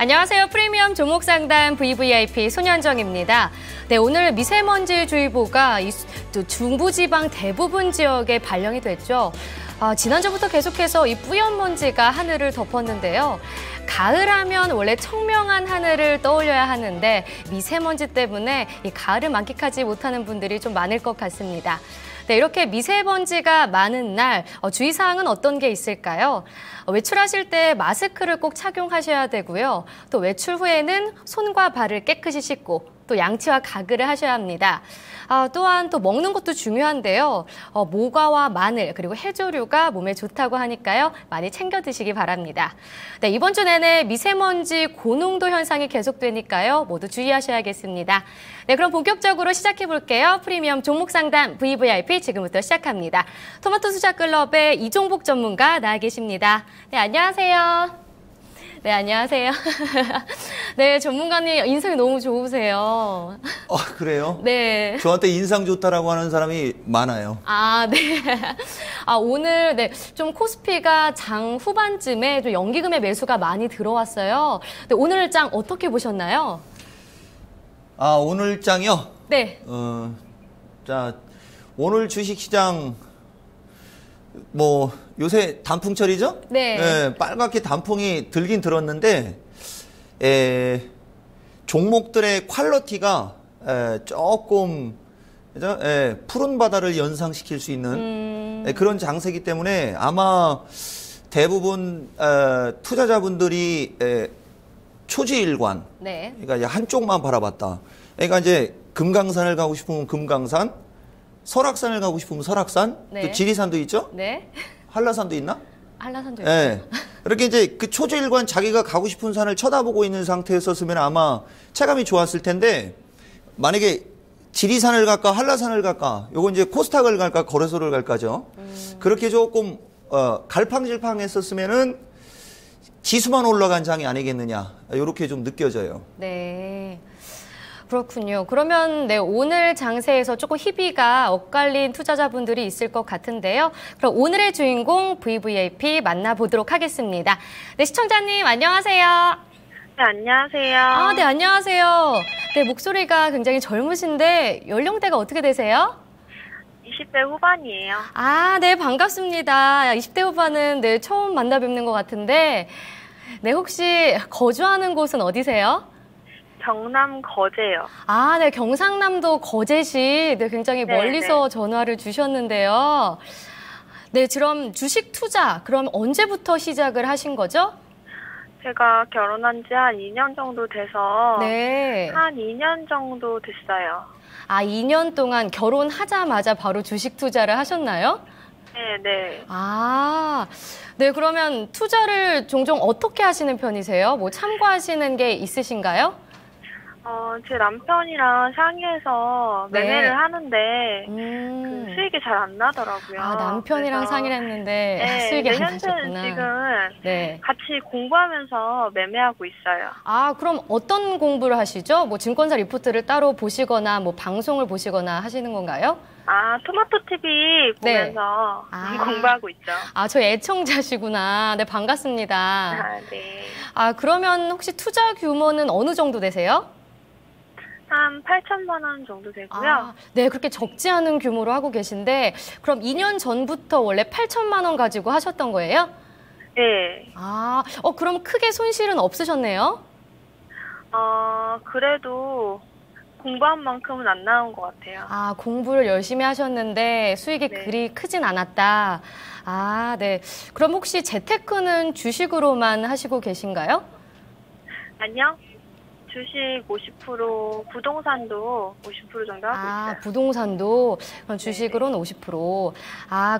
안녕하세요. 프리미엄 종목상담 VVIP 손현정입니다. 네, 오늘 미세먼지주의보가 중부지방 대부분 지역에 발령이 됐죠. 지난주부터 계속해서 이 뿌연 먼지가 하늘을 덮었는데요. 가을하면 원래 청명한 하늘을 떠올려야 하는데 미세먼지 때문에 이 가을을 만끽하지 못하는 분들이 좀 많을 것 같습니다. 네, 이렇게 미세먼지가 많은 날 주의사항은 어떤 게 있을까요? 외출하실 때 마스크를 꼭 착용하셔야 되고요. 또 외출 후에는 손과 발을 깨끗이 씻고 또 양치와 가글을 하셔야 합니다. 또한 또 먹는 것도 중요한데요. 모과와 마늘 그리고 해조류가 몸에 좋다고 하니까요. 많이 챙겨 드시기 바랍니다. 네, 이번 주 내내 미세먼지 고농도 현상이 계속되니까요. 모두 주의하셔야겠습니다. 네, 그럼 본격적으로 시작해 볼게요. 프리미엄 종목 상담 VVIP 지금부터 시작합니다. 토마토 투자클럽의 이종복 전문가 나와 계십니다. 네, 안녕하세요. 네, 안녕하세요. 네, 전문가님 인상이 너무 좋으세요. 그래요? 네. 저한테 인상 좋다라고 하는 사람이 많아요. 네. 오늘 네, 좀 코스피가 장 후반쯤에 좀 연기금의 매수가 많이 들어왔어요. 네, 오늘 장 어떻게 보셨나요? 오늘 장이요? 네. 자, 오늘 주식시장 요새 단풍철이죠? 네. 네, 빨갛게 단풍이 들긴 들었는데 종목들의 퀄리티가 조금 그죠? 푸른 바다를 연상시킬 수 있는 그런 장세기 때문에 아마 대부분 투자자분들이 초지일관, 네. 그러니까 한쪽만 바라봤다. 그러니까 이제 금강산을 가고 싶으면 금강산, 설악산을 가고 싶으면 설악산, 네. 또 지리산도 있죠? 네. 한라산도 있나? 한라산도 있죠. 네. 이렇게 이제 그 초지일관 자기가 가고 싶은 산을 쳐다보고 있는 상태였었으면 아마 체감이 좋았을 텐데 만약에 지리산을 갈까 한라산을 갈까 요건 이제 코스닥을 갈까 거래소를 갈까죠. 그렇게 조금 갈팡질팡했었으면은 지수만 올라간 장이 아니겠느냐 이렇게 좀 느껴져요. 네. 그렇군요. 그러면 네, 오늘 장세에서 조금 희비가 엇갈린 투자자분들이 있을 것 같은데요. 그럼 오늘의 주인공 VVIP 만나보도록 하겠습니다. 네, 시청자님 안녕하세요. 네, 안녕하세요. 네, 안녕하세요. 네, 목소리가 굉장히 젊으신데 연령대가 어떻게 되세요? 20대 후반이에요. 네, 반갑습니다. 20대 후반은 네, 처음 만나 뵙는 것 같은데 네, 혹시 거주하는 곳은 어디세요? 경남 거제요. 네, 경상남도 거제시 네, 굉장히 멀리서 전화를 주셨는데요. 네, 그럼 주식 투자 그럼 언제부터 시작을 하신 거죠? 제가 결혼한 지 한 2년 정도 돼서 네. 한 2년 정도 됐어요. 2년 동안 결혼하자마자 바로 주식 투자를 하셨나요? 네. 네, 그러면 투자를 종종 어떻게 하시는 편이세요? 참고하시는 게 있으신가요? 제 남편이랑 상의해서 매매를 네. 하는데 그 수익이 잘 안 나더라고요. 남편이랑 상의를 했는데 수익이 안 나셨구나. 지금 네. 같이 공부하면서 매매하고 있어요. 그럼 어떤 공부를 하시죠? 증권사 리포트를 따로 보시거나 방송을 보시거나 하시는 건가요? 토마토 TV 보면서 공부하고 있죠. 저희 애청자시구나. 네, 반갑습니다. 네. 그러면 혹시 투자 규모는 어느 정도 되세요? 한 8천만 원 정도 되고요. 네, 그렇게 적지 않은 규모로 하고 계신데 그럼 2년 전부터 원래 8천만 원 가지고 하셨던 거예요? 네. 그럼 크게 손실은 없으셨네요? 그래도 공부한 만큼은 안 나온 것 같아요. 공부를 열심히 하셨는데 수익이 그리 크진 않았다. 네. 그럼 혹시 재테크는 주식으로만 하시고 계신가요? 아니요. 주식 50%, 부동산도 50% 정도 하고 있어요. 부동산도 그럼 주식으로는 50%.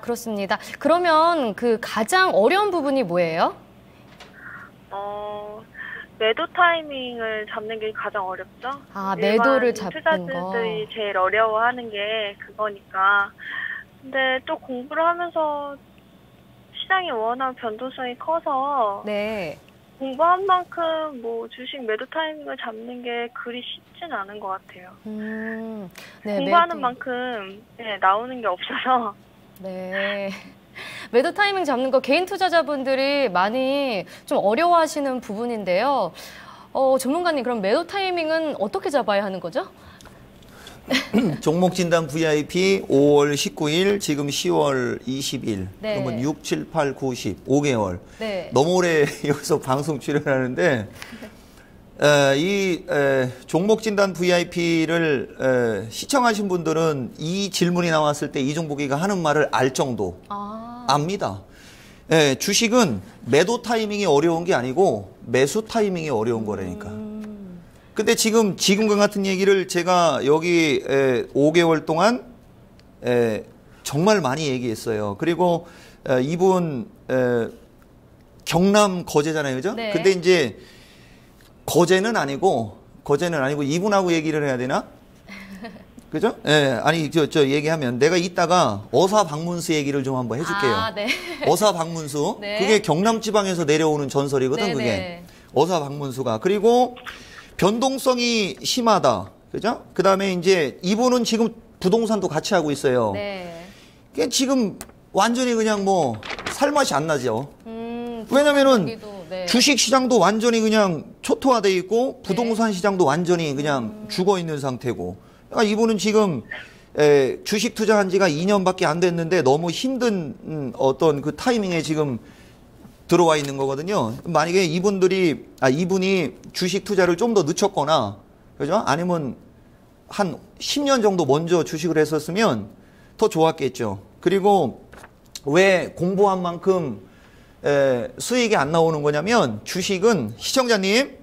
그렇습니다. 그러면 그 가장 어려운 부분이 뭐예요? 매도 타이밍을 잡는 게 가장 어렵죠. 매도를 잡는 거. 투자자들이 제일 어려워하는 게 그거니까. 근데 또 공부를 하면서 시장이 워낙 변동성이 커서 네. 공부한 만큼 주식 매도 타이밍을 잡는 게 그리 쉽진 않은 것 같아요. 네, 공부하는 만큼 나오는 게 없어서. 네. 매도 타이밍 잡는 거 개인 투자자분들이 많이 좀 어려워하시는 부분인데요. 전문가님, 그럼 매도 타이밍은 어떻게 잡아야 하는 거죠? 종목 진단 VIP 5월 19일, 지금 10월 20일. 네. 그러면 6, 7, 8, 9, 10, 5개월. 네. 너무 오래 여기서 방송 출연하는데, 종목 진단 VIP를 시청하신 분들은 이 질문이 나왔을 때 이종복이가 하는 말을 알 정도 압니다. 주식은 매도 타이밍이 어려운 게 아니고 매수 타이밍이 어려운 거라니까. 근데 지금과 같은 얘기를 제가 여기 5개월 동안 정말 많이 얘기했어요. 그리고 이분 경남 거제잖아요, 그죠? 네. 근데 이제 거제는 아니고 이분하고 얘기를 해야 되나? 그죠? 아니 저 얘기하면 내가 이따가 어사 박문수 얘기를 좀 한번 해줄게요. 네. 어사 박문수. 네. 그게 경남 지방에서 내려오는 전설이거든. 네, 그게 네. 어사 박문수가. 그리고 변동성이 심하다. 그죠? 그다음에 이제 이분은 지금 부동산도 같이 하고 있어요. 네. 그게 지금 완전히 그냥 뭐 살맛이 안 나죠. 왜냐면은 네. 주식 시장도 완전히 그냥 초토화돼 있고 부동산 시장도 완전히 그냥 죽어 있는 상태고. 그러니까 이분은 지금 주식 투자한 지가 2년밖에 안 됐는데 너무 힘든 어떤 그 타이밍에 지금 들어와 있는 거거든요. 만약에 이분이 주식 투자를 좀 더 늦췄거나, 그죠? 아니면 한 10년 정도 먼저 주식을 했었으면 더 좋았겠죠. 그리고 왜 공부한 만큼 수익이 안 나오는 거냐면, 주식은, 시청자님,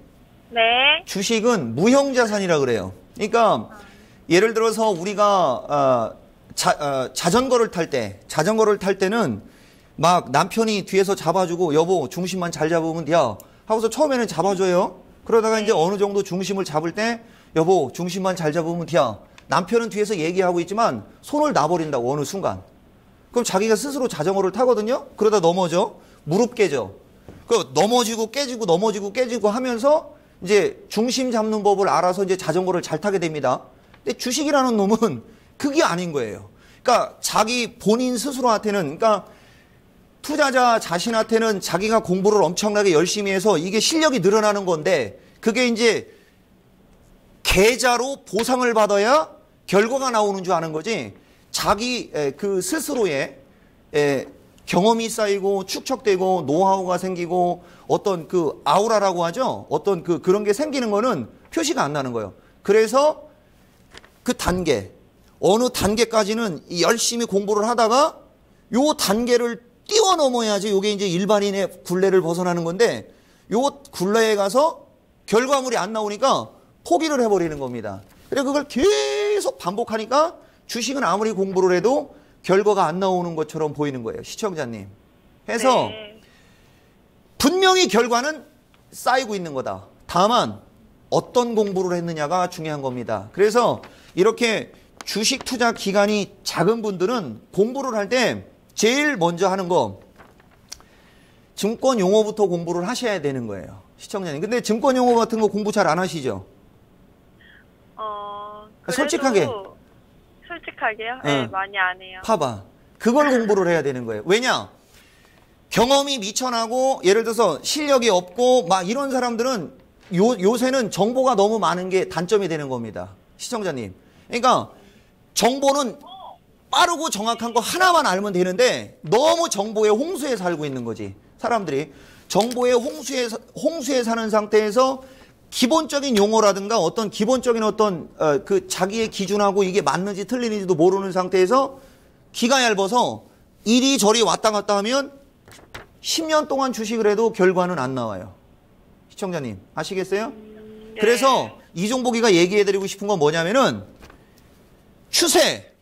네. 주식은 무형자산이라 그래요. 그러니까 예를 들어서 우리가 자전거를 탈 때는 막 남편이 뒤에서 잡아주고, 여보 중심만 잘 잡으면 돼 하고서 처음에는 잡아줘요. 그러다가 이제 어느 정도 중심을 잡을 때, 여보 중심만 잘 잡으면 돼. 남편은 뒤에서 얘기하고 있지만 손을 놔버린다고, 어느 순간. 그럼 자기가 스스로 자전거를 타거든요. 그러다 넘어져. 무릎 깨져. 그 넘어지고 깨지고 하면서 이제 중심 잡는 법을 알아서 이제 자전거를 잘 타게 됩니다. 근데 주식이라는 놈은 그게 아닌 거예요. 그러니까 자기 본인 스스로한테는, 그러니까 투자자 자신한테는 자기가 공부를 엄청나게 열심히 해서 이게 실력이 늘어나는 건데, 그게 이제 계좌로 보상을 받아야 결과가 나오는 줄 아는 거지, 자기 그 스스로의 경험이 쌓이고 축적되고 노하우가 생기고 어떤 그 아우라라고 하죠. 어떤 그런 게 생기는 거는 표시가 안 나는 거예요. 그래서 그 단계, 어느 단계까지는 열심히 공부를 하다가 요 단계를 뛰어넘어야지 요게 이제 일반인의 굴레를 벗어나는 건데, 요 굴레에 가서 결과물이 안 나오니까 포기를 해버리는 겁니다. 그래서 그걸 계속 반복하니까 주식은 아무리 공부를 해도 결과가 안 나오는 것처럼 보이는 거예요, 시청자님. 해서 네. 분명히 결과는 쌓이고 있는 거다. 다만 어떤 공부를 했느냐가 중요한 겁니다. 그래서 이렇게 주식 투자 기간이 작은 분들은 공부를 할 때 제일 먼저 하는 거, 증권 용어부터 공부를 하셔야 되는 거예요, 시청자님. 근데 증권 용어 같은 거 공부 잘 안 하시죠? 솔직하게요? 네, 많이 안 해요. 봐봐. 그걸 공부를 해야 되는 거예요. 왜냐? 경험이 미천하고 예를 들어서 실력이 없고 막 이런 사람들은 요새는 정보가 너무 많은 게 단점이 되는 겁니다, 시청자님. 그러니까 정보는 빠르고 정확한 거 하나만 알면 되는데 너무 정보의 홍수에 살고 있는 거지. 사람들이 정보의 홍수에 사는 상태에서 기본적인 용어라든가 어떤 기본적인 어떤 그 자기의 기준하고 이게 맞는지 틀리는지도 모르는 상태에서 기가 얇아서 이리저리 왔다 갔다 하면 10년 동안 주식을 해도 결과는 안 나와요, 시청자님. 아시겠어요? 네. 그래서 이종복이가 얘기해드리고 싶은 건 뭐냐면은 추세,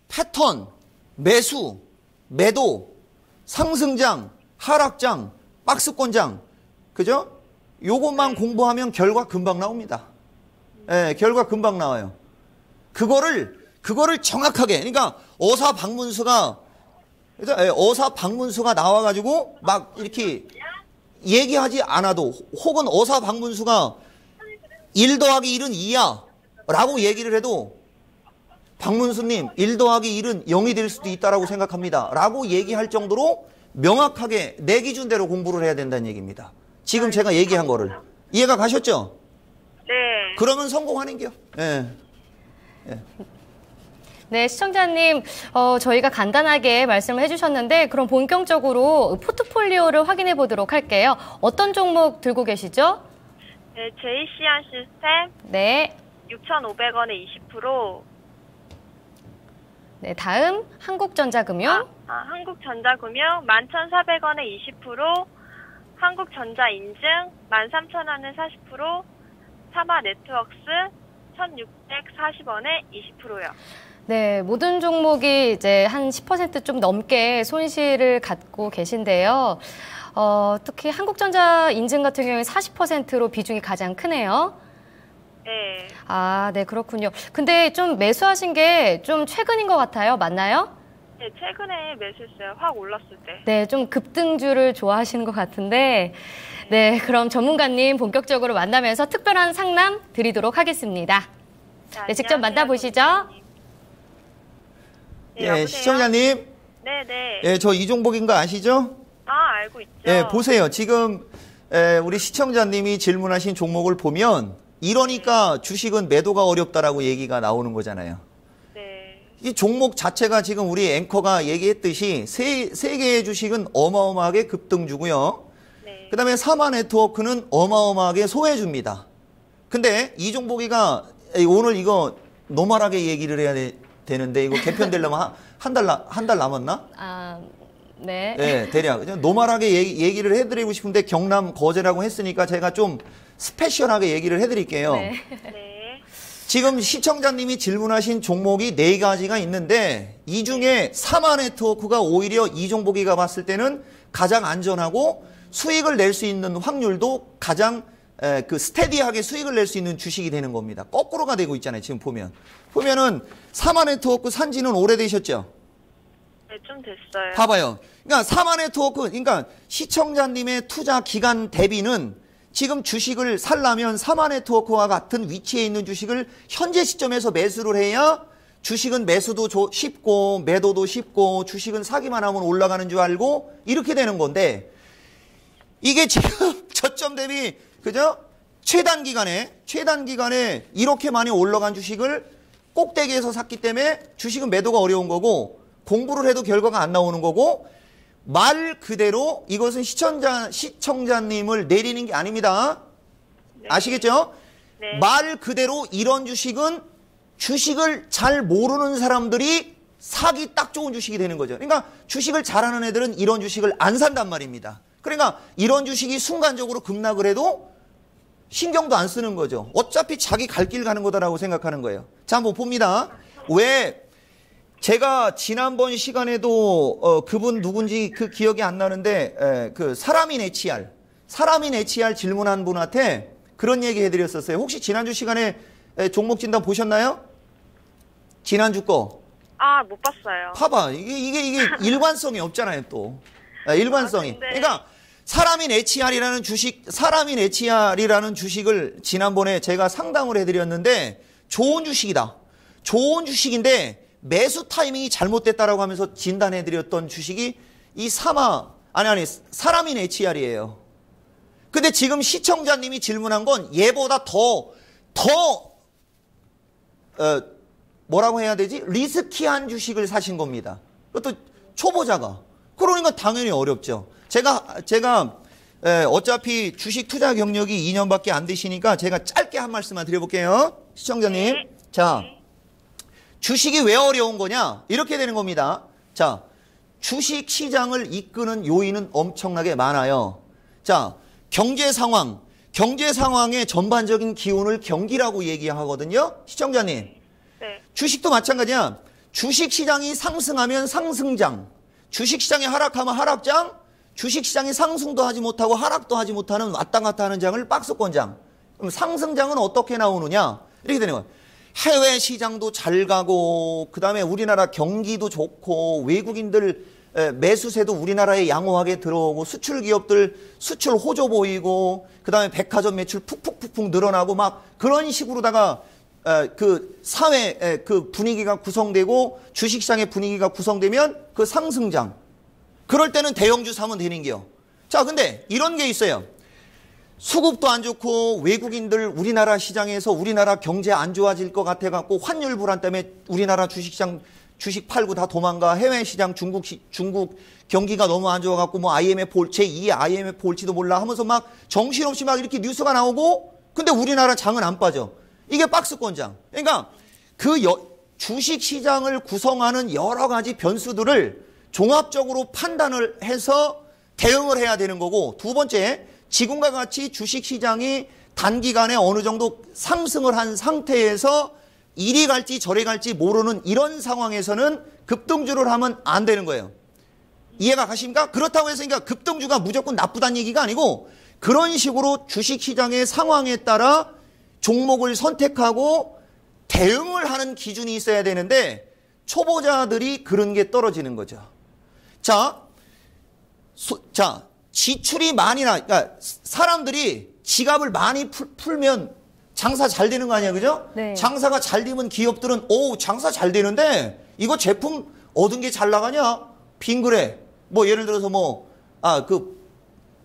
패턴, 매수, 매도, 상승장, 하락장, 박스권장, 그죠? 요것만 공부하면 결과 금방 나옵니다. 예, 결과 금방 나와요. 그거를 정확하게, 그러니까 어사 박문수가 나와가지고 막 이렇게 얘기하지 않아도, 혹은 어사 박문수가 1 더하기 1은 2야 라고 얘기를 해도, 박문수님 1 더하기 1은 0이 될 수도 있다라고 생각합니다 라고 얘기할 정도로 명확하게 내 기준대로 공부를 해야 된다는 얘기입니다. 지금 제가 얘기한 거를. 이해가 가셨죠? 네. 그러면 성공하는 게요. 예. 네, 시청자님, 저희가 간단하게 말씀을 해주셨는데 그럼 본격적으로 포트폴리오를 확인해 보도록 할게요. 어떤 종목 들고 계시죠? 네, JC한 시스템 네. 6,500원에 20%. 네, 다음 한국전자금융. 한국전자금융 11,400원에 20%. 한국전자인증 13,000원에 40%. 사마네트웍스 1,640원에 20%요. 네, 모든 종목이 이제 한 10% 좀 넘게 손실을 갖고 계신데요. 특히 한국전자 인증 같은 경우에 40%로 비중이 가장 크네요. 네. 아, 네, 그렇군요. 근데 좀 매수하신 게 좀 최근인 것 같아요. 맞나요? 네, 최근에 매수했어요. 확 올랐을 때. 네, 좀 급등주를 좋아하시는 것 같은데. 네, 그럼 전문가님 본격적으로 만나면서 특별한 상담 드리도록 하겠습니다. 네, 직접 만나보시죠. 네, 예, 여보세요? 시청자님. 네네. 예, 저 이 종목인 거 아시죠? 알고 있죠. 예, 보세요. 지금 우리 시청자님이 질문하신 종목을 보면 이러니까 주식은 매도가 어렵다라고 얘기가 나오는 거잖아요. 네. 이 종목 자체가 지금 우리 앵커가 얘기했듯이 세 개의 주식은 어마어마하게 급등주고요. 네. 그다음에 사마네트워크는 어마어마하게 소외줍니다. 근데 이 종목이가 오늘 이거 노멀하게 얘기를 해야 되는데 이거 개편되려면 한 달 남았나? 아, 네. 네, 대략 노멀하게 얘기를 해드리고 싶은데 경남 거제라고 했으니까 제가 좀 스페셜하게 얘기를 해드릴게요. 네. 네. 지금 시청자님이 질문하신 종목이 4가지가 있는데 이 중에 사마네트워크가 오히려 이 종목이가 봤을 때는 가장 안전하고 수익을 낼 수 있는 확률도 가장 스테디하게 수익을 낼 수 있는 주식이 되는 겁니다. 거꾸로가 되고 있잖아요. 지금 보면은 사마네트워크 산지는 오래되셨죠? 네, 좀 됐어요. 봐봐요. 그러니까 사마네트워크, 그러니까 시청자님의 투자 기간 대비는 지금 주식을 살려면 사마네트워크와 같은 위치에 있는 주식을 현재 시점에서 매수를 해야 주식은 매수도 쉽고 매도도 쉽고 주식은 사기만 하면 올라가는 줄 알고 이렇게 되는 건데 이게 지금 저점 대비 그죠? 최단 기간에 이렇게 많이 올라간 주식을 꼭대기에서 샀기 때문에 주식은 매도가 어려운 거고 공부를 해도 결과가 안 나오는 거고 말 그대로 이것은 시청자님을 내리는 게 아닙니다. 네. 아시겠죠? 네. 말 그대로 이런 주식은 주식을 잘 모르는 사람들이 사기 딱 좋은 주식이 되는 거죠. 그러니까 주식을 잘하는 애들은 이런 주식을 안 산단 말입니다. 그러니까 이런 주식이 순간적으로 급락을 해도 신경도 안 쓰는 거죠. 어차피 자기 갈 길 가는 거다라고 생각하는 거예요. 자, 한번 봅니다. 왜 제가 지난번 시간에도 그분 누군지 그 기억이 안 나는데 그 사람인 HR 질문한 분한테 그런 얘기 해드렸었어요. 혹시 지난주 시간에 종목 진단 보셨나요? 지난주 거. 못 봤어요. 봐봐. 이게 일관성이 없잖아요, 또. 일관성이. 근데... 그러니까 사람인 HR이라는 주식을 지난번에 제가 상담을 해드렸는데 좋은 주식이다. 좋은 주식인데 매수 타이밍이 잘못됐다라고 하면서 진단해드렸던 주식이 이 사람인 HR이에요. 근데 지금 시청자님이 질문한 건 얘보다 뭐라고 해야 되지? 리스키한 주식을 사신 겁니다. 그것도 초보자가. 그러니까 당연히 어렵죠. 제가 어차피 주식 투자 경력이 2년밖에 안 되시니까 제가 짧게 한 말씀만 드려볼게요. 시청자님. 네. 자, 주식이 왜 어려운 거냐? 이렇게 되는 겁니다. 자, 주식 시장을 이끄는 요인은 엄청나게 많아요. 자, 경제 상황의 전반적인 기운을 경기라고 얘기하거든요. 시청자님. 네. 주식도 마찬가지야. 주식 시장이 상승하면 상승장, 주식 시장이 하락하면 하락장, 주식 시장이 상승도 하지 못하고 하락도 하지 못하는 왔다 갔다 하는 장을 박스권장. 그럼 상승장은 어떻게 나오느냐? 이렇게 되는 거예요. 해외 시장도 잘 가고 그다음에 우리나라 경기도 좋고 외국인들 매수세도 우리나라에 양호하게 들어오고 수출 기업들 수출 호조 보이고 그다음에 백화점 매출 푹푹 늘어나고 막 그런 식으로다가 그 사회 그 분위기가 구성되고 주식시장의 분위기가 구성되면 그 상승장 그럴 때는 대형주 사면 되는 게요. 자, 근데 이런 게 있어요. 수급도 안 좋고 외국인들 우리나라 시장에서 우리나라 경제 안 좋아질 것 같아갖고 환율 불안 때문에 우리나라 주식시장 주식 팔고 다 도망가. 해외 시장 중국 경기가 너무 안 좋아갖고 뭐 IMF 제2의 IMF 올지도 몰라 하면서 막 정신없이 막 이렇게 뉴스가 나오고 근데 우리나라 장은 안 빠져. 이게 박스권장. 그러니까 그 주식 시장을 구성하는 여러 가지 변수들을 종합적으로 판단을 해서 대응을 해야 되는 거고 두 번째 지금과 같이 주식 시장이 단기간에 어느 정도 상승을 한 상태에서 이리 갈지 저리 갈지 모르는 이런 상황에서는 급등주를 하면 안 되는 거예요. 이해가 가십니까? 그렇다고 해서 그러니까 급등주가 무조건 나쁘다는 얘기가 아니고 그런 식으로 주식시장의 상황에 따라 종목을 선택하고 대응을 하는 기준이 있어야 되는데 초보자들이 그런 게 떨어지는 거죠. 자, 지출이 많이 그러니까 사람들이 지갑을 많이 풀면 장사 잘 되는 거 아니야, 그죠? 네. 장사가 잘 되면 기업들은 장사 잘 되는데 이거 제품 얻은 게 잘 나가냐? 빙그레. 뭐 예를 들어서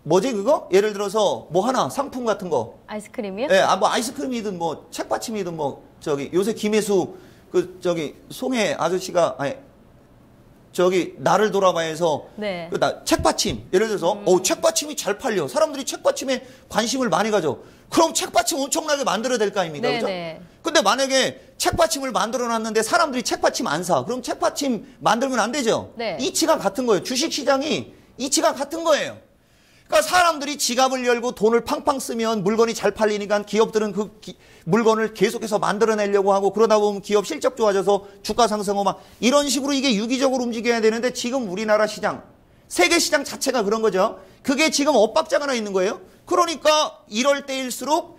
뭐지 그거? 예를 들어서 뭐 하나 상품 같은 거. 아이스크림이요? 예, 뭐 아이스크림이든 뭐 책받침이든 뭐 요새 김혜수 송혜 아저씨가 나를 돌아봐야해서 네. 책받침 예를 들어서 책받침이 잘 팔려. 사람들이 책받침에 관심을 많이 가져. 그럼 책받침 엄청나게 만들어야 될 거 아닙니까? 그죠? 근데 만약에 책받침을 만들어 놨는데 사람들이 책받침 안 사. 그럼 책받침 만들면 안 되죠? 네. 이치가 같은 거예요. 주식시장이 이치가 같은 거예요. 그러니까 사람들이 지갑을 열고 돈을 팡팡 쓰면 물건이 잘 팔리니까 기업들은 그 물건을 계속해서 만들어내려고 하고 그러다 보면 기업 실적 좋아져서 주가 상승하고 막 이런 식으로 이게 유기적으로 움직여야 되는데 지금 우리나라 시장, 세계 시장 자체가 그런 거죠. 그게 지금 엇박자가 나 있는 거예요. 그러니까 이럴 때일수록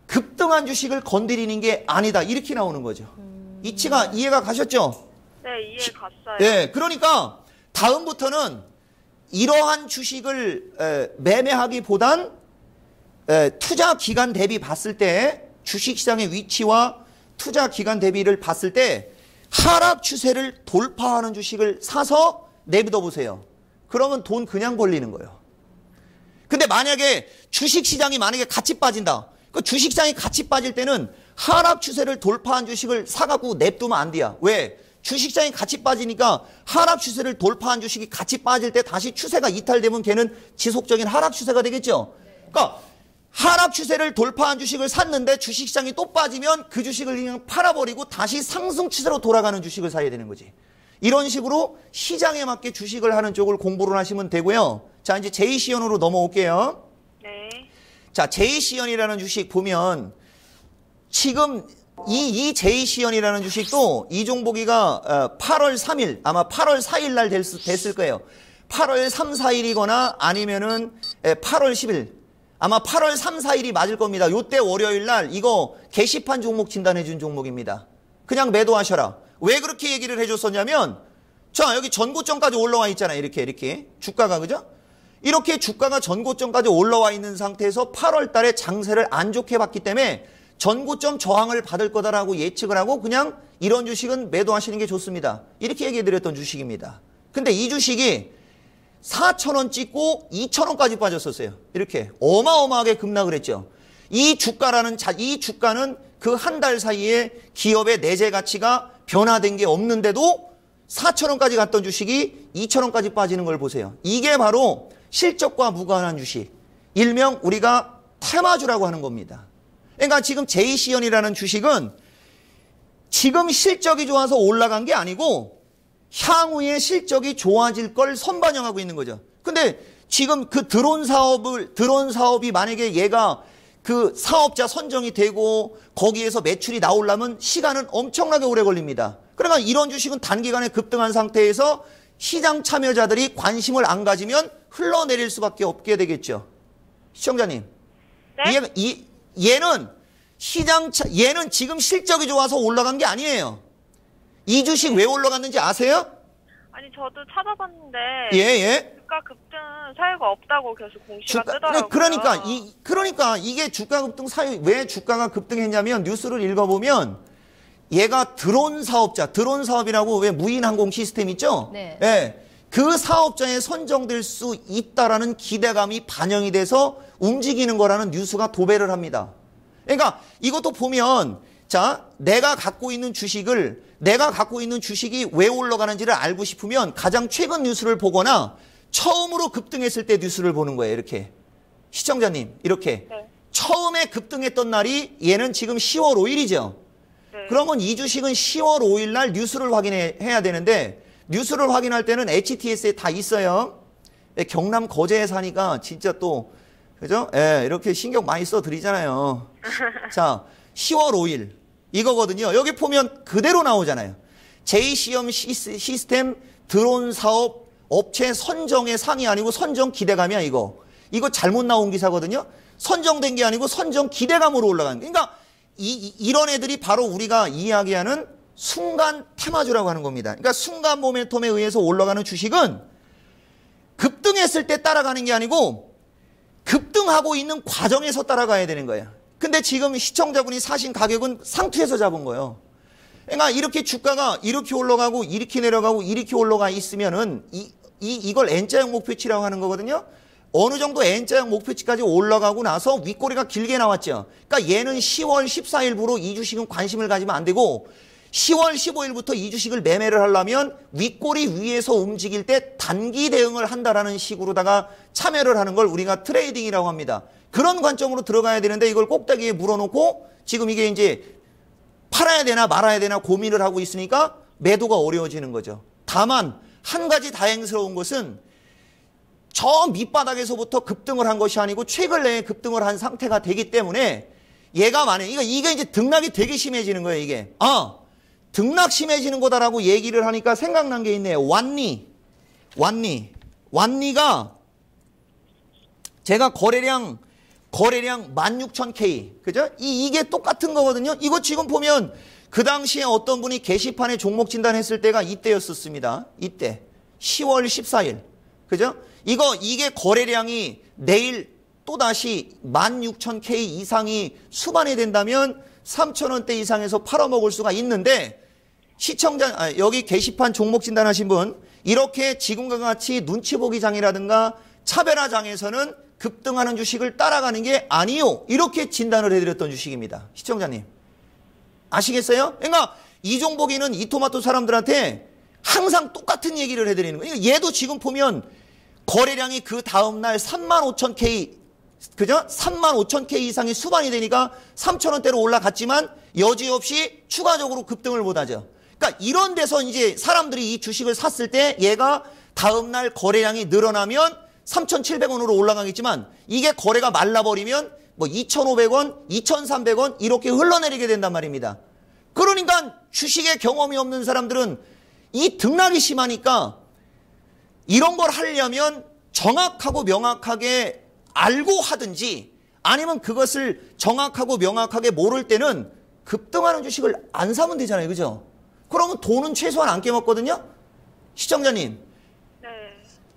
급등한 주식을 건드리는 게 아니다. 이렇게 나오는 거죠. 이치가 이해가 가셨죠? 네, 이해 갔어요. 네, 그러니까 다음부터는 이러한 주식을 매매하기보단 투자 기간 대비 봤을 때 주식시장의 위치와 투자 기간 대비를 봤을 때 하락 추세를 돌파하는 주식을 사서 내비둬 보세요. 그러면 돈 그냥 벌리는 거예요. 근데 만약에 주식시장이 같이 빠진다. 그 주식시장이 같이 빠질 때는 하락 추세를 돌파한 주식을 사갖고 냅두면 안 돼요. 왜? 주식시장이 같이 빠지니까 하락 추세를 돌파한 주식이 같이 빠질 때 다시 추세가 이탈되면 걔는 지속적인 하락 추세가 되겠죠. 그러니까 하락 추세를 돌파한 주식을 샀는데 주식시장이 또 빠지면 그 주식을 그냥 팔아버리고 다시 상승 추세로 돌아가는 주식을 사야 되는 거지. 이런 식으로 시장에 맞게 주식을 하는 쪽을 공부를 하시면 되고요. 자, 이제 제이시연으로 넘어올게요. 네. 자, 제이시연이라는 주식 보면 지금 이 제이시연이라는 주식도 이종복이가 8월 3일 아마 8월 4일 날 됐을 거예요. 8월 3, 4일이거나 아니면은 8월 10일 아마 8월 3, 4일이 맞을 겁니다. 요때 월요일 날 이거 게시판 종목 진단해 준 종목입니다. 그냥 매도하셔라. 왜 그렇게 얘기를 해줬었냐면 자, 여기 전고점까지 올라와 있잖아요. 이렇게 주가가 그죠? 이렇게 주가가 전고점까지 올라와 있는 상태에서 8월 달에 장세를 안 좋게 봤기 때문에 전고점 저항을 받을 거다라고 예측을 하고 그냥 이런 주식은 매도하시는 게 좋습니다. 이렇게 얘기해드렸던 주식입니다. 근데 이 주식이 4,000원 찍고 2,000원까지 빠졌었어요. 이렇게 어마어마하게 급락을 했죠. 이 주가는 그 한 달 사이에 기업의 내재 가치가 변화된 게 없는데도 4,000원까지 갔던 주식이 2,000원까지 빠지는 걸 보세요. 이게 바로 실적과 무관한 주식. 일명 우리가 테마주라고 하는 겁니다. 그러니까 지금 제이시연이라는 주식은 지금 실적이 좋아서 올라간 게 아니고 향후에 실적이 좋아질 걸 선반영하고 있는 거죠. 근데 지금 그 드론 사업이 만약에 얘가 그 사업자 선정이 되고 거기에서 매출이 나오려면 시간은 엄청나게 오래 걸립니다. 그러니까 이런 주식은 단기간에 급등한 상태에서 시장 참여자들이 관심을 안 가지면 흘러내릴 수밖에 없게 되겠죠. 시청자님. 네? 얘는 얘는 지금 실적이 좋아서 올라간 게 아니에요. 이 주식 왜 올라갔는지 아세요? 아니, 저도 찾아봤는데 예. 주가 급등 사유가 없다고 계속 공시가 뜨더라고요. 그러니까 이게 주가 급등 사유 왜 주가가 급등했냐면 뉴스를 읽어보면 얘가 드론 사업이라고 왜 무인 항공 시스템 있죠? 네. 예. 그 사업자에 선정될 수 있다라는 기대감이 반영이 돼서 움직이는 거라는 뉴스가 도배를 합니다. 그러니까 이것도 보면 자, 내가 갖고 있는 주식이 왜 올라가는지를 알고 싶으면 가장 최근 뉴스를 보거나 처음으로 급등했을 때 뉴스를 보는 거예요. 이렇게. 시청자님, 이렇게. 네. 처음에 급등했던 날이 얘는 지금 10월 5일이죠. 네. 그러면 이 주식은 10월 5일 날 뉴스를 확인해야 되는데 뉴스를 확인할 때는 HTS에 다 있어요. 경남 거제에 사니까 진짜 또 그죠? 예, 이렇게 신경 많이 써드리잖아요. 자, 10월 5일 이거거든요. 여기 보면 그대로 나오잖아요. JCM 시스템 드론 사업 업체 선정의 상이 아니고 선정 기대감이야 이거. 이거 잘못 나온 기사거든요. 선정된 게 아니고 선정 기대감으로 올라가는 거예요. 그러니까 이런 애들이 바로 우리가 이야기하는 순간 테마주라고 하는 겁니다. 그러니까 순간 모멘텀에 의해서 올라가는 주식은 급등했을 때 따라가는 게 아니고 급등하고 있는 과정에서 따라가야 되는 거예요. 근데 지금 시청자분이 사신 가격은 상투에서 잡은 거예요. 그러니까 이렇게 주가가 이렇게 올라가고 이렇게 내려가고 이렇게 올라가 있으면은 이걸 N자형 목표치라고 하는 거거든요. 어느 정도 N자형 목표치까지 올라가고 나서 윗꼬리가 길게 나왔죠. 그러니까 얘는 10월 14일부로 이 주식은 관심을 가지면 안 되고 10월 15일부터 이 주식을 매매를 하려면 윗꼬리 위에서 움직일 때 단기 대응을 한다라는 식으로다가 참여를 하는 걸 우리가 트레이딩이라고 합니다. 그런 관점으로 들어가야 되는데 이걸 꼭대기에 물어놓고 지금 이게 이제 팔아야 되나 말아야 되나 고민을 하고 있으니까 매도가 어려워지는 거죠. 다만 한 가지 다행스러운 것은 저 밑바닥에서부터 급등을 한 것이 아니고 최근 내에 급등을 한 상태가 되기 때문에 얘가 만약에 이게 이제 등락이 되게 심해지는 거예요. 이게 등락 심해지는 거다라고 얘기를 하니까 생각난 게 있네요. 완리가 제가 거래량 16,000K 그죠? 이게 똑같은 거거든요. 이거 지금 보면 그 당시에 어떤 분이 게시판에 종목 진단했을 때가 이때였었습니다. 이때 10월 14일 그죠? 이게 거래량이 내일 또다시 16,000K 이상이 수반이 된다면 3,000원대 이상에서 팔아먹을 수가 있는데 여기 게시판 종목 진단하신 분 이렇게 지금과 같이 눈치 보기 장이라든가 차별화 장에서는 급등하는 주식을 따라가는 게 아니요. 이렇게 진단을 해드렸던 주식입니다. 시청자님. 아시겠어요? 그러니까 이종복이는 이토마토 사람들한테 항상 똑같은 얘기를 해드리는 거예요. 얘도 지금 보면 거래량이 그 다음날 35,000K 그죠? 35,000K 이상이 수반이 되니까 3,000원대로 올라갔지만 여지없이 추가적으로 급등을 못하죠. 그러니까 이런 데서 이제 사람들이 이 주식을 샀을 때 얘가 다음날 거래량이 늘어나면 3,700원으로 올라가겠지만 이게 거래가 말라버리면 뭐 2,500원, 2,300원 이렇게 흘러내리게 된단 말입니다. 그러니까 주식에 경험이 없는 사람들은 이 등락이 심하니까 이런 걸 하려면 정확하고 명확하게 알고 하든지 아니면 그것을 정확하고 명확하게 모를 때는 급등하는 주식을 안 사면 되잖아요. 그죠? 그러면 돈은 최소한 안 깨먹거든요. 시청자님. 네.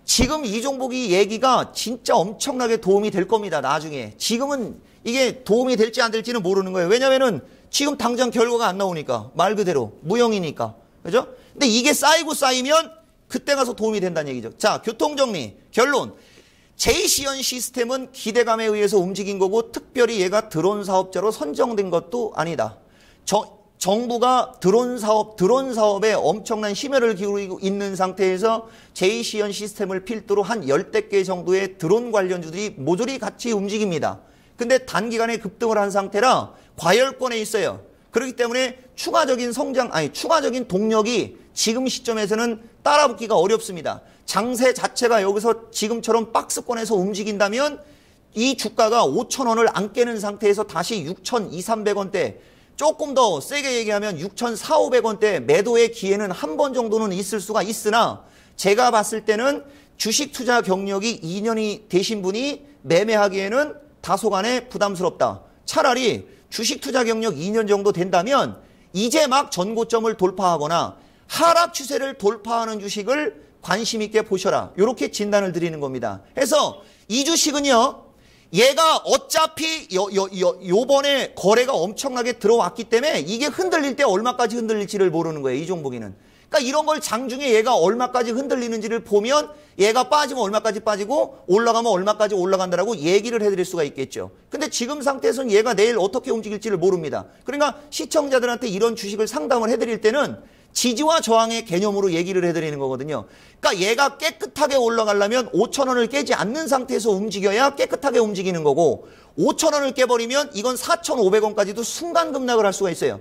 지금 이종복이 얘기가 진짜 엄청나게 도움이 될 겁니다. 나중에. 지금은 이게 도움이 될지 안 될지는 모르는 거예요. 왜냐면은 지금 당장 결과가 안 나오니까. 말 그대로. 무형이니까. 그죠? 근데 이게 쌓이면 그때 가서 도움이 된다는 얘기죠. 자, 교통정리. 결론. JCN 시스템은 기대감에 의해서 움직인 거고 특별히 얘가 드론 사업자로 선정된 것도 아니다. 정부가 드론 사업에 엄청난 심혈을 기울이고 있는 상태에서 JCN 시스템을 필두로 한 10대 개 정도의 드론 관련주들이 모조리 같이 움직입니다. 근데 단기간에 급등을 한 상태라 과열권에 있어요. 그렇기 때문에 추가적인 동력이 지금 시점에서는 따라붙기가 어렵습니다. 장세 자체가 여기서 지금처럼 박스권에서 움직인다면 이 주가가 5,000원을 안 깨는 상태에서 다시 6,200~300원대 조금 더 세게 얘기하면 6,400~500원대 매도의 기회는 한 번 정도는 있을 수가 있으나 제가 봤을 때는 주식 투자 경력이 2년이 되신 분이 매매하기에는 다소간에 부담스럽다. 차라리 주식 투자 경력 2년 정도 된다면 이제 막 전고점을 돌파하거나 하락 추세를 돌파하는 주식을 관심 있게 보셔라. 이렇게 진단을 드리는 겁니다. 그래서 이 주식은요. 얘가 어차피 요번에 거래가 엄청나게 들어왔기 때문에 이게 흔들릴 때 얼마까지 흔들릴지를 모르는 거예요. 이 종목에는. 그러니까 이런 걸 장중에 얘가 얼마까지 흔들리는지를 보면 얘가 빠지면 얼마까지 빠지고 올라가면 얼마까지 올라간다라고 얘기를 해드릴 수가 있겠죠. 근데 지금 상태에서는 얘가 내일 어떻게 움직일지를 모릅니다. 그러니까 시청자들한테 이런 주식을 상담을 해드릴 때는 지지와 저항의 개념으로 얘기를 해드리는 거거든요. 그러니까 얘가 깨끗하게 올라가려면 5,000원을 깨지 않는 상태에서 움직여야 깨끗하게 움직이는 거고 5,000원을 깨버리면 이건 4,500원까지도 순간 급락을 할 수가 있어요.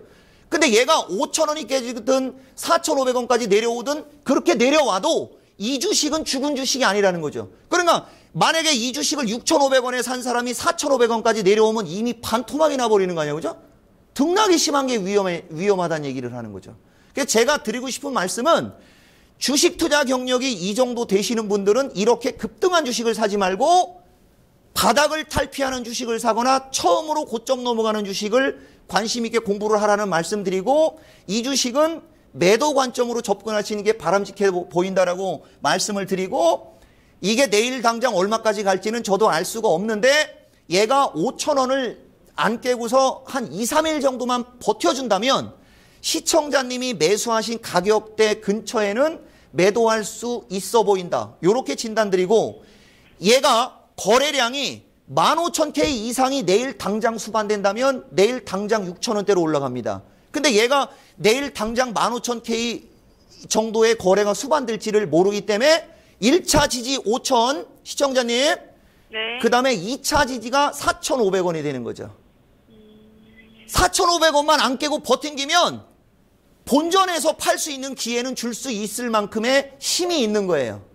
근데 얘가 5,000원이 깨지든 4,500원까지 내려오든 그렇게 내려와도 이 주식은 죽은 주식이 아니라는 거죠. 그러니까 만약에 이 주식을 6,500원에 산 사람이 4,500원까지 내려오면 이미 반토막이 나버리는 거 아니에요, 그죠? 등락이 심한 게 위험하다는 얘기를 하는 거죠. 그래서 제가 드리고 싶은 말씀은 주식 투자 경력이 이 정도 되시는 분들은 이렇게 급등한 주식을 사지 말고 바닥을 탈피하는 주식을 사거나 처음으로 고점 넘어가는 주식을 관심 있게 공부를 하라는 말씀드리고 이 주식은 매도 관점으로 접근하시는 게 바람직해 보인다라고 말씀을 드리고 이게 내일 당장 얼마까지 갈지는 저도 알 수가 없는데 얘가 5,000원을 안 깨고서 한 2, 3일 정도만 버텨준다면 시청자님이 매수하신 가격대 근처에는 매도할 수 있어 보인다. 이렇게 진단드리고 얘가 거래량이 15,000K 이상이 내일 당장 수반된다면 내일 당장 6,000원대로 올라갑니다. 근데 얘가 내일 당장 15,000K 정도의 거래가 수반될지를 모르기 때문에 1차 지지 5,000 시청자님 네. 그 다음에 2차 지지가 4,500원이 되는 거죠. 4,500원만 안 깨고 버팅기면 본전에서 팔 수 있는 기회는 줄 수 있을 만큼의 힘이 있는 거예요.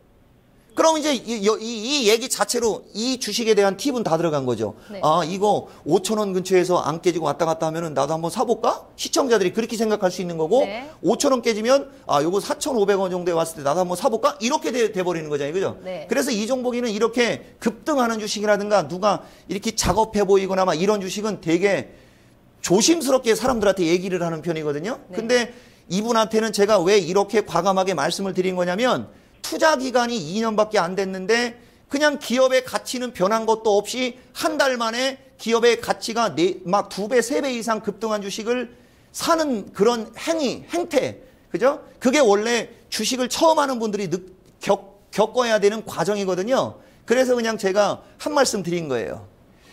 그럼 이제 이 얘기 자체로 이 주식에 대한 팁은 다 들어간 거죠. 네. 아, 이거 5,000원 근처에서 안 깨지고 왔다 갔다 하면은 나도 한번 사볼까? 시청자들이 그렇게 생각할 수 있는 거고, 네. 5,000원 깨지면, 아, 요거 4,500원 정도에 왔을 때 나도 한번 사볼까? 이렇게 돼버리는 거잖아요. 그죠? 네. 그래서 이 종목에는 이렇게 급등하는 주식이라든가 누가 이렇게 작업해 보이거나 막 이런 주식은 되게 조심스럽게 사람들한테 얘기를 하는 편이거든요. 네. 근데 이분한테는 제가 왜 이렇게 과감하게 말씀을 드린 거냐면 투자 기간이 2년밖에 안 됐는데 그냥 기업의 가치는 변한 것도 없이 한 달 만에 기업의 가치가 막 2배, 3배 이상 급등한 주식을 사는 그런 행태. 그죠? 그게 원래 주식을 처음 하는 분들이 겪어야 되는 과정이거든요. 그래서 그냥 제가 한 말씀 드린 거예요.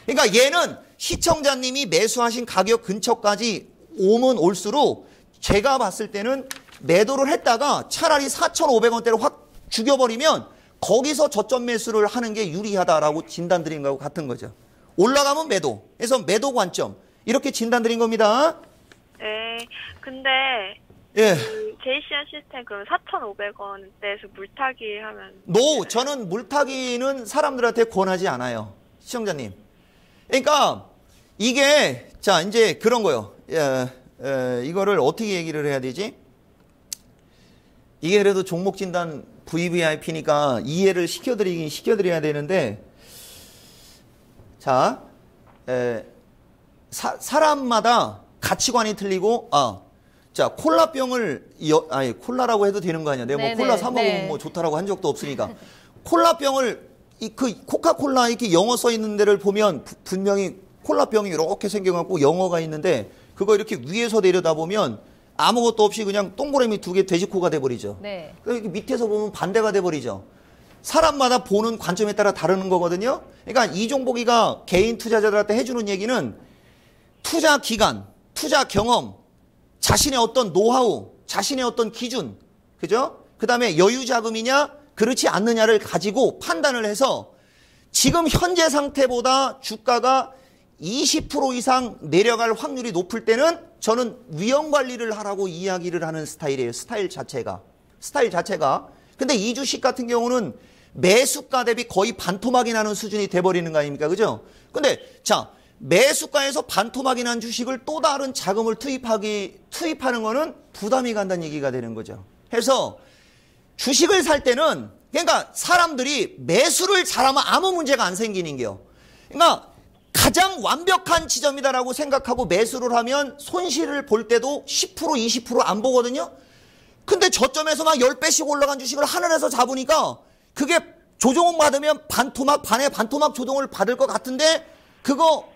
그러니까 얘는 시청자님이 매수하신 가격 근처까지 오면 올수록 제가 봤을 때는 매도를 했다가 차라리 4,500원대로 확 죽여버리면 거기서 저점 매수를 하는 게 유리하다라고 진단드린 거하고 같은 거죠. 올라가면 매도. 그래서 매도 관점. 이렇게 진단드린 겁니다. 네. 근데 예. 그 JCN 시스템 그럼 4,500원대에서 물타기 하면 저는 물타기는 사람들한테 권하지 않아요. 시청자님. 그러니까 이게 자 이제 그런 거요. 이거를 어떻게 얘기를 해야 되지? 이게 그래도 종목 진단 VVIP니까 이해를 시켜드려야 되는데 자 사람마다 가치관이 틀리고 자 콜라병을 콜라라고 해도 되는 거 아니야? 내가 뭐 콜라 사 먹으면 뭐 좋다라고 한 적도 없으니까 콜라병을 그 코카콜라 이렇게 영어 써 있는 데를 보면 분명히 콜라병이 이렇게 생겨갖고 영어가 있는데 그거 이렇게 위에서 내려다보면 아무것도 없이 그냥 동그라미 2개 돼지코가 돼버리죠. 네. 이렇게 밑에서 보면 반대가 돼버리죠. 사람마다 보는 관점에 따라 다르는 거거든요. 그러니까 이 종목이가 개인 투자자들한테 해주는 얘기는 투자 기간, 투자 경험, 자신의 어떤 노하우, 자신의 어떤 기준, 그죠? 그 다음에 여유 자금이냐, 그렇지 않느냐를 가지고 판단을 해서 지금 현재 상태보다 주가가 20% 이상 내려갈 확률이 높을 때는 저는 위험 관리를 하라고 이야기를 하는 스타일이에요. 스타일 자체가. 근데 이 주식 같은 경우는 매수가 대비 거의 반토막이 나는 수준이 돼버리는 거 아닙니까? 그죠? 근데 자, 매수가에서 반토막이 난 주식을 또 다른 자금을 투입하는 거는 부담이 간다는 얘기가 되는 거죠. 그래서 주식을 살 때는 그러니까 사람들이 매수를 잘하면 아무 문제가 안 생기는 게요. 그러니까 가장 완벽한 지점이다라고 생각하고 매수를 하면 손실을 볼 때도 10% 20% 안 보거든요. 근데 저점에서 막 10배씩 올라간 주식을 하늘에서 잡으니까 그게 조정을 받으면 반의 반토막 조정을 받을 것 같은데 그거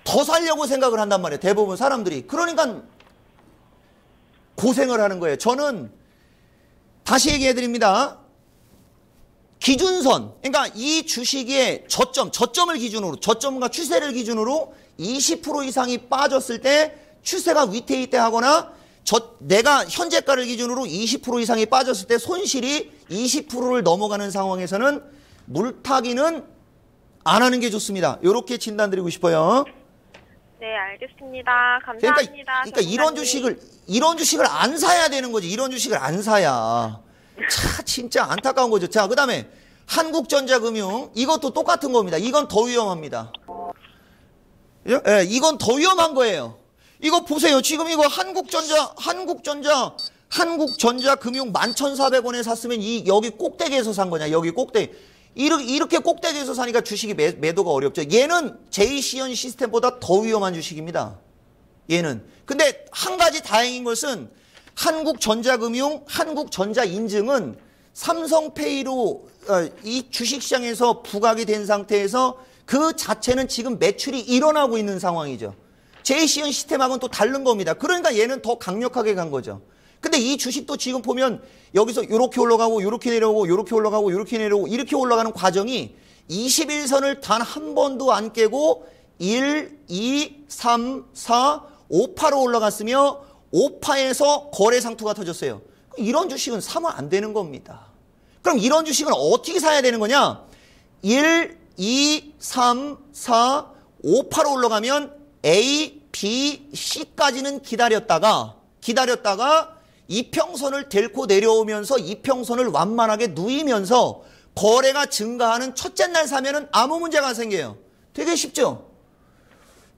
더 살려고 생각을 한단 말이에요. 대부분 사람들이. 그러니까 고생을 하는 거예요. 저는 다시 얘기해 드립니다. 기준선, 그러니까 이 주식의 저점을 기준으로, 저점과 추세를 기준으로 20% 이상이 빠졌을 때 추세가 위태위태하거나 내가 현재가를 기준으로 20% 이상이 빠졌을 때 손실이 20%를 넘어가는 상황에서는 물타기는 안 하는 게 좋습니다. 이렇게 진단드리고 싶어요. 네, 알겠습니다. 감사합니다. 그러니까 이런 주식을 안 사야 되는 거지. 이런 주식을 안 사야. 진짜 안타까운 거죠. 자, 그 다음에 한국전자금융, 이것도 똑같은 겁니다. 이건 더 위험합니다. 예, 이건 더 위험한 거예요. 이거 보세요. 지금 이거 한국전자금융 11,400원에 샀으면 여기 꼭대기에서 산 거냐. 여기 꼭대기. 이렇게 꼭대기에서 사니까 주식이 매도가 어렵죠. 얘는 JCN 시스템보다 더 위험한 주식입니다. 얘는. 근데 한 가지 다행인 것은 한국전자금융, 한국전자인증은 삼성페이로 이 주식시장에서 부각이 된 상태에서 그 자체는 지금 매출이 일어나고 있는 상황이죠. JCN 시스템하고는 또 다른 겁니다. 그러니까 얘는 더 강력하게 간 거죠. 근데 이 주식도 지금 보면 여기서 이렇게 올라가고 이렇게 내려오고 이렇게 올라가고 이렇게 내려오고 이렇게 올라가는 과정이 21선을 단 한 번도 안 깨고 1, 2, 3, 4, 5파로 올라갔으며 5파에서 거래 상투가 터졌어요. 이런 주식은 사면 안 되는 겁니다. 그럼 이런 주식은 어떻게 사야 되는 거냐? 1, 2, 3, 4, 5파로 올라가면 A, B, C까지는 기다렸다가 이평선을 델고 내려오면서 이평선을 완만하게 누이면서 거래가 증가하는 첫째 날 사면은 아무 문제가 안 생겨요. 되게 쉽죠?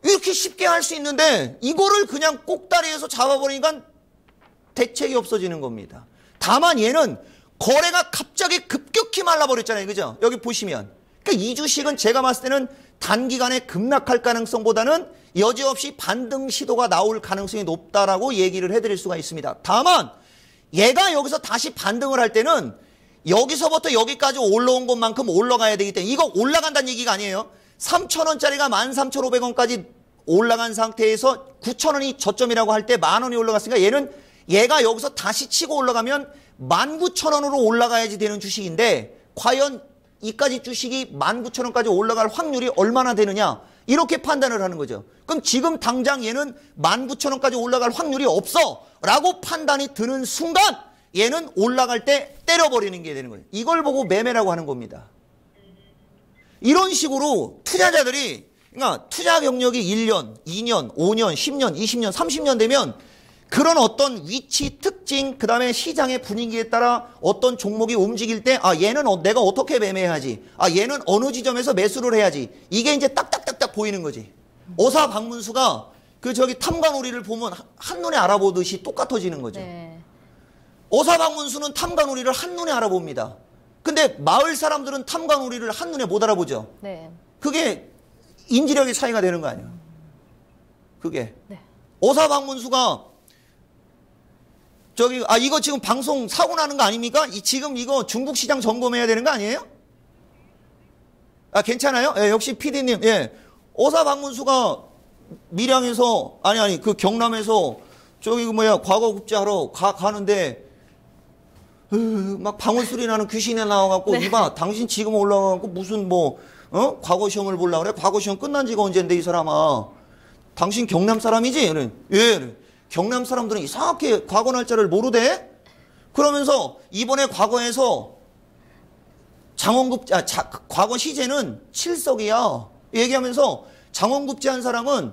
이렇게 쉽게 할 수 있는데 이거를 그냥 꼭다리에서 잡아버리니까 대책이 없어지는 겁니다. 다만 얘는 거래가 갑자기 급격히 말라버렸잖아요. 그죠? 여기 보시면. 그러니까 이 주식은 제가 봤을 때는 단기간에 급락할 가능성보다는 여지없이 반등 시도가 나올 가능성이 높다라고 얘기를 해드릴 수가 있습니다. 다만 얘가 여기서 다시 반등을 할 때는 여기서부터 여기까지 올라온 것만큼 올라가야 되기 때문에 이거 올라간다는 얘기가 아니에요. 3,000원짜리가 13,500원까지 올라간 상태에서 9,000원이 저점이라고 할 때 10,000원이 올라갔으니까 얘가 여기서 다시 치고 올라가면 19,000원으로 올라가야지 되는 주식인데 과연 이까지 주식이 19,000원까지 올라갈 확률이 얼마나 되느냐 이렇게 판단을 하는 거죠. 그럼 지금 당장 얘는 19,000원까지 올라갈 확률이 없어 라고 판단이 드는 순간 얘는 올라갈 때 때려버리는 게 되는 거예요. 이걸 보고 매매라고 하는 겁니다. 이런 식으로 투자자들이 그러니까 투자 경력이 1년, 2년, 5년, 10년, 20년, 30년 되면 그런 어떤 위치, 특징, 그 다음에 시장의 분위기에 따라 어떤 종목이 움직일 때, 얘는 내가 어떻게 매매해야지. 얘는 어느 지점에서 매수를 해야지. 이게 이제 딱딱딱딱 보이는 거지. 어사 박문수가 탐관오리를 보면 한눈에 알아보듯이 똑같아지는 거죠. 네. 어사 박문수는 탐관오리를 한눈에 알아봅니다. 근데 마을 사람들은 탐관오리를 한눈에 못 알아보죠. 네. 그게 인지력의 차이가 되는 거 아니에요. 그게. 네. 어사 박문수가 이거 지금 방송 사고 나는 거 아닙니까? 지금 이거 중국 시장 점검해야 되는 거 아니에요? 괜찮아요? 예, 역시 PD님, 예. 어사 박문수가 밀양에서, 그 경남에서 과거급제하러 가는데, 막 방울 소리 나는 귀신이 나와갖고, 네. 이봐, 당신 지금 올라가갖고 무슨 과거 시험을 보려고 그래? 과거 시험 끝난 지가 언젠데, 이 사람아. 당신 경남 사람이지? 예. 경남 사람들은 이상하게 과거 날짜를 모르대? 그러면서 이번에 과거에서 과거 시제는 7석이야. 얘기하면서 장원급제한 사람은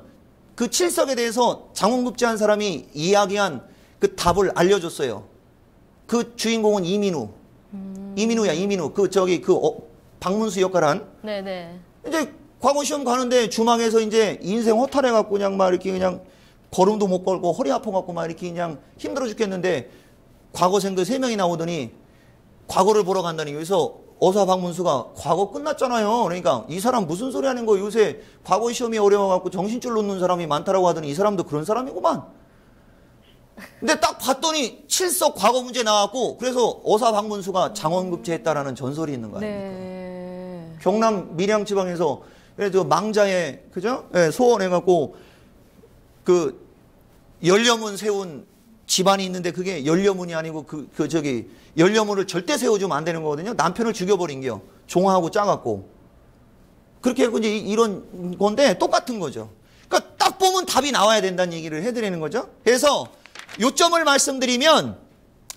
그 7석에 대해서 장원급제한 사람이 이야기한 그 답을 알려줬어요. 그 주인공은 이민우. 이민우야. 박문수 역할한. 네네. 이제 과거 시험 가는데 주막에서 이제 인생 허탈해갖고 그냥 막 이렇게 그냥 걸음도 못 걸고 허리 아파갖고 막 이렇게 그냥 힘들어 죽겠는데 과거생들 3명이 나오더니 과거를 보러 간다니 여기서 어사 박문수가 과거 끝났잖아요. 그러니까 이 사람 무슨 소리 하는 거 요새 과거 시험이 어려워갖고 정신줄 놓는 사람이 많다라고 하더니 이 사람도 그런 사람이구만. 근데 딱 봤더니 7석 과거 문제 나왔고 그래서 어사 박문수가 장원급제했다라는 전설이 있는 거 아닙니까? 네. 경남 밀양 지방에서 그래도 망자에 그죠? 예, 소원해갖고 그 연령은 세운 집안이 있는데 그게 연료문이 아니고 연료문을 절대 세워주면 안 되는 거거든요. 남편을 죽여버린게요. 종하고 짜갖고. 그렇게 하고 이제 이런 건데 똑같은 거죠. 그러니까 딱 보면 답이 나와야 된다는 얘기를 해드리는 거죠. 그래서 요점을 말씀드리면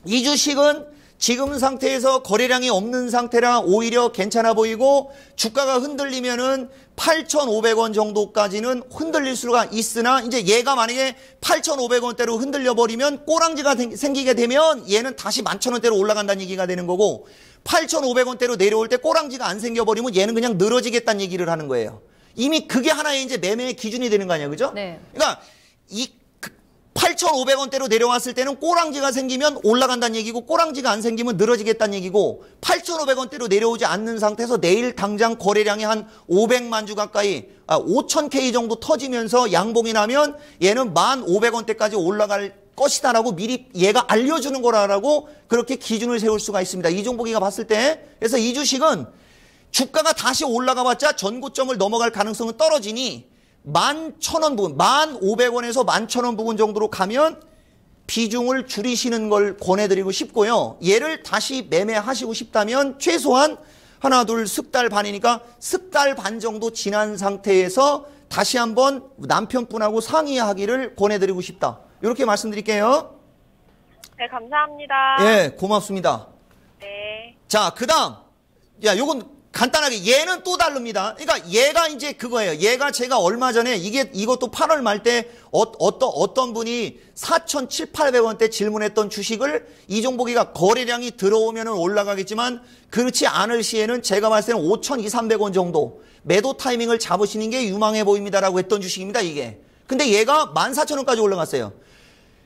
이 주식은 지금 상태에서 거래량이 없는 상태라 오히려 괜찮아 보이고 주가가 흔들리면은 8,500원 정도까지는 흔들릴 수가 있으나 이제 얘가 만약에 8,500원대로 흔들려 버리면 꼬랑지가 생기게 되면 얘는 다시 11,000원대로 올라간다는 얘기가 되는 거고 8,500원대로 내려올 때 꼬랑지가 안 생겨 버리면 얘는 그냥 늘어지겠다는 얘기를 하는 거예요. 이미 그게 하나의 이제 매매의 기준이 되는 거 아니야, 그죠? 네. 그러니까 이 8,500원대로 내려왔을 때는 꼬랑지가 생기면 올라간다는 얘기고 꼬랑지가 안 생기면 늘어지겠다는 얘기고 8,500원대로 내려오지 않는 상태에서 내일 당장 거래량이 한 500만 주 가까이 5,000K 정도 터지면서 양봉이 나면 얘는 1,500원대까지 올라갈 것이다라고 미리 얘가 알려주는 거라고 그렇게 기준을 세울 수가 있습니다. 이종복이가 봤을 때. 그래서 이 주식은 주가가 다시 올라가봤자 전고점을 넘어갈 가능성은 떨어지니 11,000원 부근, 1,500원에서 11,000원 부근 정도로 가면 비중을 줄이시는 걸 권해드리고 싶고요. 얘를 다시 매매하시고 싶다면 최소한 하나, 둘, 석 달 반이니까 석 달 반 정도 지난 상태에서 다시 한번 남편분하고 상의하기를 권해드리고 싶다. 이렇게 말씀드릴게요. 네, 감사합니다. 예, 고맙습니다. 네. 자, 그 다음. 야, 요건 간단하게 얘는 또 다릅니다. 그러니까 얘가 이제 그거예요. 얘가 제가 얼마 전에 이것도 8월 말 때 어떤 분이 4,700~800원대 질문했던 주식을 이종복이가 거래량이 들어오면 올라가겠지만 그렇지 않을 시에는 제가 봤을 때는 5,200~300원 정도 매도 타이밍을 잡으시는 게 유망해 보입니다라고 했던 주식입니다. 이게. 근데 얘가 14,000원까지 올라갔어요.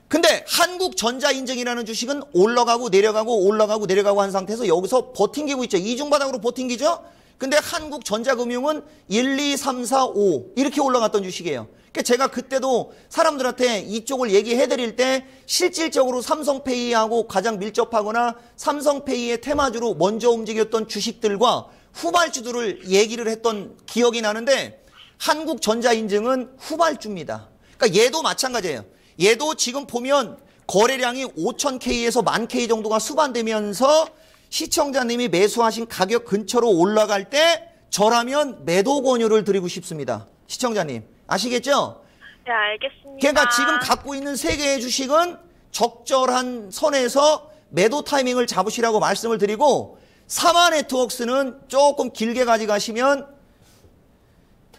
근데 한국전자인증이라는 주식은 올라가고 내려가고 올라가고 내려가고 한 상태에서 여기서 버팅기고 있죠. 이중바닥으로 버팅기죠. 근데 한국전자금융은 1, 2, 3, 4, 5 이렇게 올라갔던 주식이에요. 그러니까 제가 그때도 사람들한테 이쪽을 얘기해 드릴 때 실질적으로 삼성페이하고 가장 밀접하거나 삼성페이의 테마주로 먼저 움직였던 주식들과 후발주들을 얘기를 했던 기억이 나는데 한국전자인증은 후발주입니다. 그러니까 얘도 마찬가지예요. 얘도 지금 보면 거래량이 5,000K에서 10,000K 정도가 수반되면서 시청자님이 매수하신 가격 근처로 올라갈 때 저라면 매도 권유를 드리고 싶습니다. 시청자님 아시겠죠? 네, 알겠습니다. 그러니까 지금 갖고 있는 세 개의 주식은 적절한 선에서 매도 타이밍을 잡으시라고 말씀을 드리고 사마네트웍스는 조금 길게 가져가시면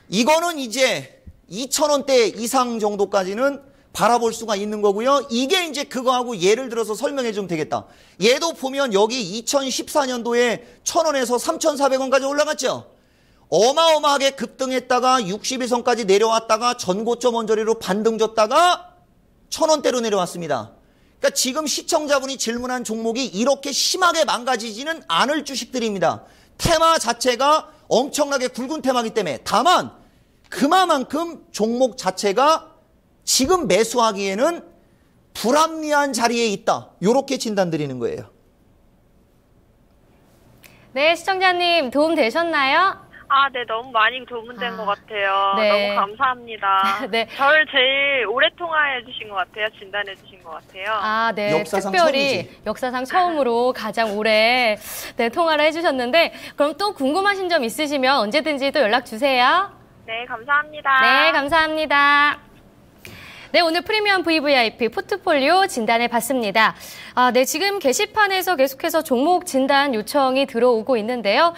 이거는 이제 2,000원대 이상 정도까지는 바라볼 수가 있는 거고요. 이게 이제 그거하고 예를 들어서 설명해 주면 되겠다. 얘도 보면 여기 2014년도에 1,000원에서 3,400원까지 올라갔죠. 어마어마하게 급등했다가 61선까지 내려왔다가 전고점 언저리로 반등 줬다가 1,000원대로 내려왔습니다. 그러니까 지금 시청자분이 질문한 종목이 이렇게 심하게 망가지지는 않을 주식들입니다. 테마 자체가 엄청나게 굵은 테마이기 때문에 다만 그만큼 종목 자체가 지금 매수하기에는 불합리한 자리에 있다. 이렇게 진단드리는 거예요. 네, 시청자님 도움 되셨나요? 네, 너무 많이 도움된 것 같아요. 네. 너무 감사합니다. 네. 저를 제일 오래 통화해 주신 것 같아요. 진단해 주신 것 같아요. 네. 역사상 특별히 처음이지. 역사상 처음으로 가장 오래 통화를 해주셨는데 그럼 또 궁금하신 점 있으시면 언제든지 또 연락 주세요. 네, 감사합니다. 네, 감사합니다. 네, 오늘 프리미엄 VVIP 포트폴리오 진단해 봤습니다. 네, 지금 게시판에서 계속해서 종목 진단 요청이 들어오고 있는데요.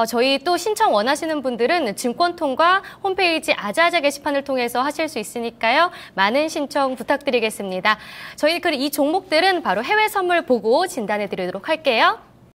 저희 또 신청 원하시는 분들은 증권통과 홈페이지 아자아자 게시판을 통해서 하실 수 있으니까요. 많은 신청 부탁드리겠습니다. 저희 이 종목들은 바로 해외 선물 보고 진단해 드리도록 할게요.